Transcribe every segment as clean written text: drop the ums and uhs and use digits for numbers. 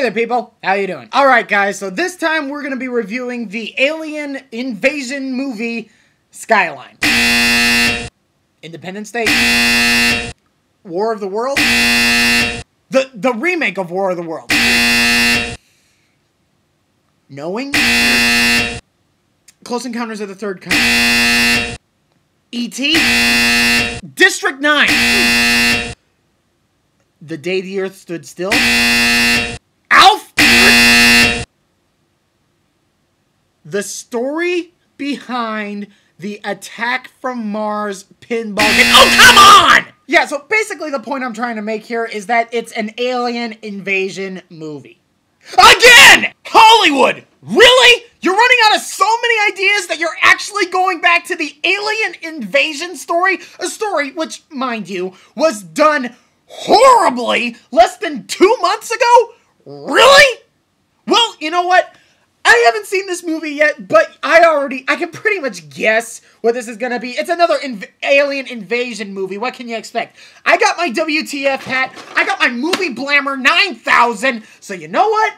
Hey there, people. How you doing? Alright, guys, so this time we're going to be reviewing the alien invasion movie, Skyline. Independence Day. War of the World. The remake of War of the World. Knowing. Close Encounters of the Third Kind. E.T. District 9. The Day the Earth Stood Still. Alf! The story behind the Attack from Mars pinball game. Oh, come on! Yeah, so basically the point I'm trying to make here is that it's an alien invasion movie. Again! Hollywood! Really? You're running out of so many ideas that you're actually going back to the alien invasion story? A story which, mind you, was done horribly less than 2 months ago? Really? Well, you know what? I haven't seen this movie yet, but I can pretty much guess what this is gonna be. It's another alien invasion movie. What can you expect? I got my WTF hat. I got my Movie Blammer 9000. So you know what?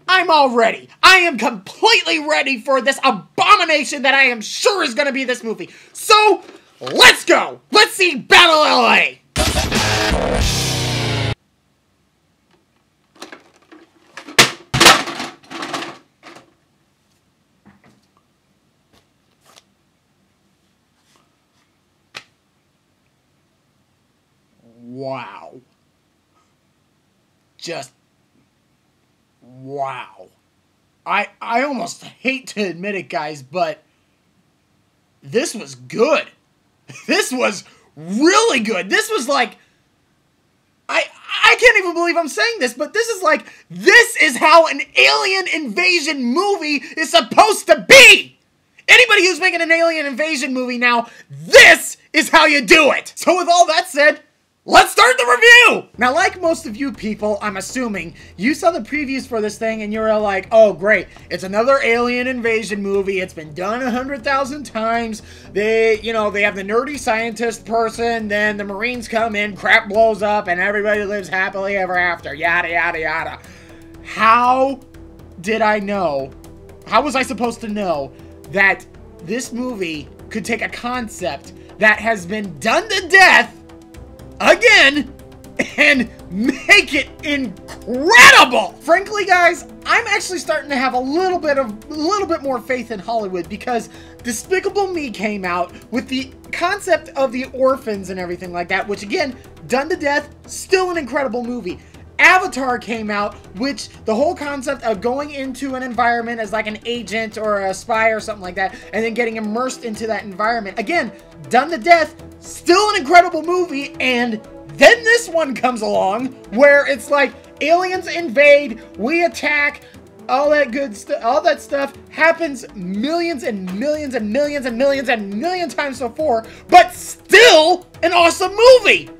I'm all ready. I am completely ready for this abomination that I am sure is gonna be this movie. So, let's go! Let's see Battle LA! Wow. Just wow. I almost hate to admit it, guys, but this was good. This was really good. This was like I can't even believe I'm saying this, but this is how an alien invasion movie is supposed to be. Anybody who's making an alien invasion movie now, this is how you do it. So with all that said, let's start the review! Now, like most of you people, I'm assuming, you saw the previews for this thing and you were like, oh great, it's another alien invasion movie, it's been done 100,000 times, they have the nerdy scientist person, then the Marines come in, crap blows up, and everybody lives happily ever after, yada yada yada. How did I know, how was I supposed to know that this movie could take a concept that has been done to death again and make it incredible? Frankly, guys, I'm actually starting to have a little bit more faith in Hollywood, because Despicable Me came out with the concept of the orphans and everything like that, which again, done to death, still an incredible movie. Avatar came out, which the whole concept of going into an environment as like an agent or a spy or something like that, and then getting immersed into that environment. Again, done to death, still an incredible movie, and then this one comes along where it's like aliens invade, we attack, all that good stuff, all that stuff happens millions and millions and millions and millions and millions times before, but still an awesome movie.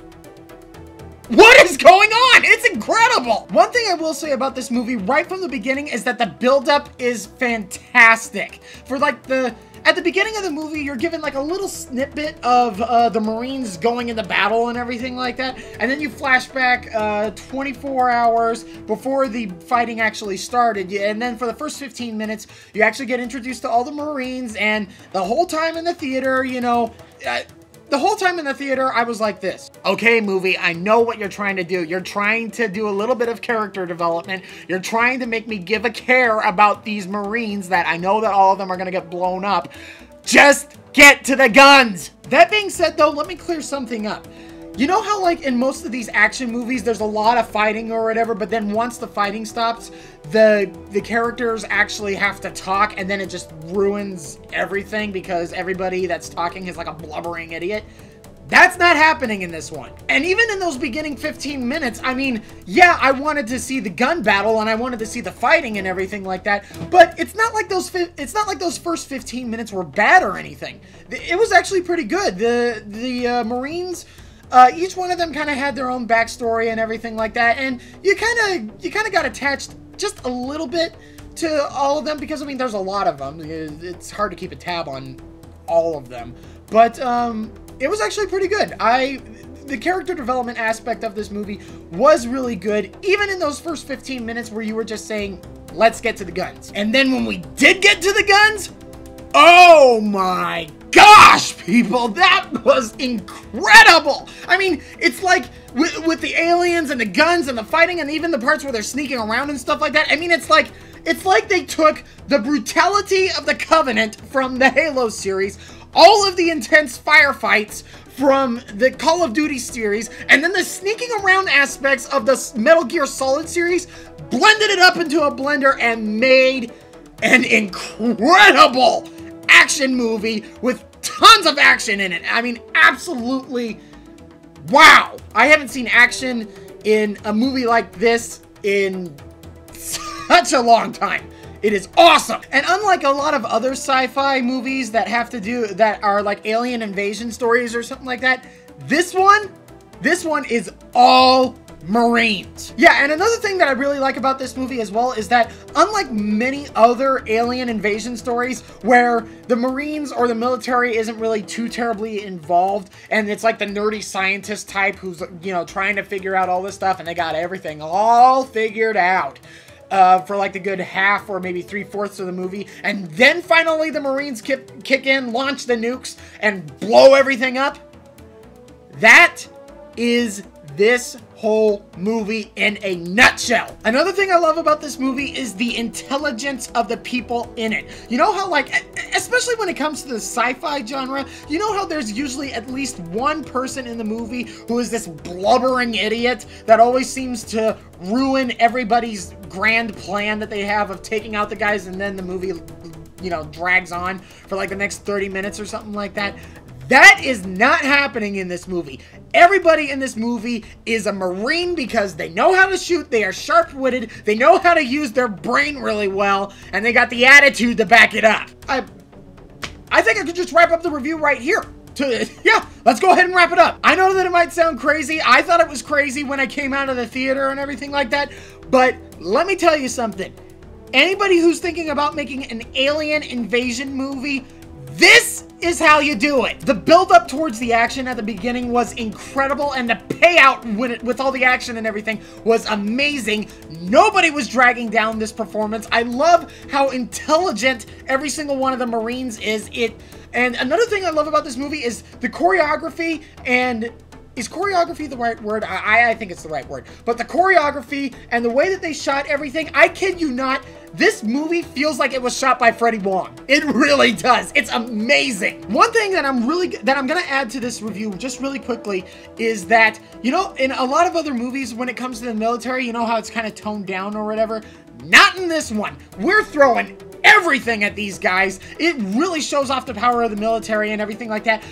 What is going on? It's incredible! One thing I will say about this movie right from the beginning is that the build-up is fantastic. For like at the beginning of the movie, you're given like a little snippet of the Marines going into battle and everything like that, and then you flash back 24 hours before the fighting actually started, and then for the first 15 minutes, you actually get introduced to all the Marines, and the whole time in the theater, the whole time in the theater, I was like this. Okay, movie, I know what you're trying to do. You're trying to do a little bit of character development. You're trying to make me give a care about these Marines that I know that all of them are going to get blown up. Just get to the guns! That being said, though, let me clear something up. You know how, like, in most of these action movies, there's a lot of fighting or whatever, but then once the fighting stops, the characters actually have to talk, and then it just ruins everything because everybody that's talking is like a blubbering idiot? That's not happening in this one. And even in those beginning 15 minutes, I mean, yeah, I wanted to see the gun battle and I wanted to see the fighting and everything like that, but it's not like those first 15 minutes were bad or anything. It was actually pretty good. The Marines, each one of them kind of had their own backstory and everything like that, and you kind of got attached just a little bit to all of them, because I mean there's a lot of them. It's hard to keep a tab on all of them, but it was actually pretty good. the character development aspect of this movie was really good, even in those first 15 minutes where you were just saying, let's get to the guns. And then when we did get to the guns, oh my gosh, people, that was incredible. I mean, it's like with the aliens and the guns and the fighting and even the parts where they're sneaking around and stuff like that. I mean, it's like they took the brutality of the Covenant from the Halo series, all of the intense firefights from the Call of Duty series, and then the sneaking around aspects of the Metal Gear Solid series, blended it up into a blender and made an incredible action movie with tons of action in it. I mean, absolutely wow. I haven't seen action in a movie like this in such a long time. It is awesome. And unlike a lot of other sci-fi movies that are like alien invasion stories or something like that, this one is all Marines. Yeah, and another thing that I really like about this movie as well is that unlike many other alien invasion stories where the Marines or the military isn't really too terribly involved and it's like the nerdy scientist type who's, you know, trying to figure out all this stuff and they got everything all figured out for like the good half or maybe 3/4 of the movie, and then finally the Marines kick in, launch the nukes, and blow everything up. That is this whole movie in a nutshell. Another thing I love about this movie is the intelligence of the people in it. You know how, like, especially when it comes to the sci-fi genre, you know how there's usually at least one person in the movie who is this blubbering idiot that always seems to ruin everybody's grand plan that they have of taking out the guys, and then the movie, you know, drags on for like the next 30 minutes or something like that. That is not happening in this movie. Everybody in this movie is a Marine because they know how to shoot, they are sharp-witted, they know how to use their brain really well, and they got the attitude to back it up. I think I could just wrap up the review right here. Yeah, let's go ahead and wrap it up. I know that it might sound crazy. I thought it was crazy when I came out of the theater and everything like that, but let me tell you something. Anybody who's thinking about making an alien invasion movie, this is how you do it. The build up towards the action at the beginning was incredible, and the payout with all the action and everything was amazing. Nobody was dragging down this performance. I love how intelligent every single one of the Marines is. And another thing I love about this movie is the choreography. And is choreography the right word? I think it's the right word. But the choreography and the way that they shot everything, I kid you not, this movie feels like it was shot by Freddie Wong. It really does. It's amazing. One thing that I'm gonna add to this review just really quickly is that, you know, in a lot of other movies when it comes to the military, you know how it's kind of toned down or whatever? Not in this one. We're throwing everything at these guys. It really shows off the power of the military and everything like that.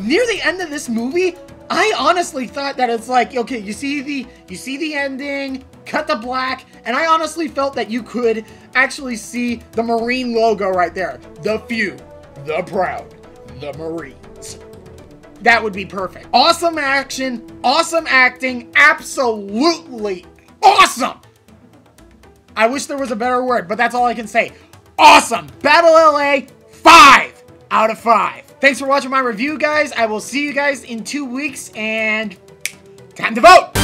Near the end of this movie, I honestly thought that it's like, okay, you see the ending, cut to black, and I honestly felt that you could actually see the Marine logo right there. The few, the proud, the Marines. That would be perfect. Awesome action, awesome acting, absolutely awesome. I wish there was a better word, but that's all I can say. Awesome. Battle LA, 5 out of 5. Thanks for watching my review, guys. I will see you guys in 2 weeks, and time to vote!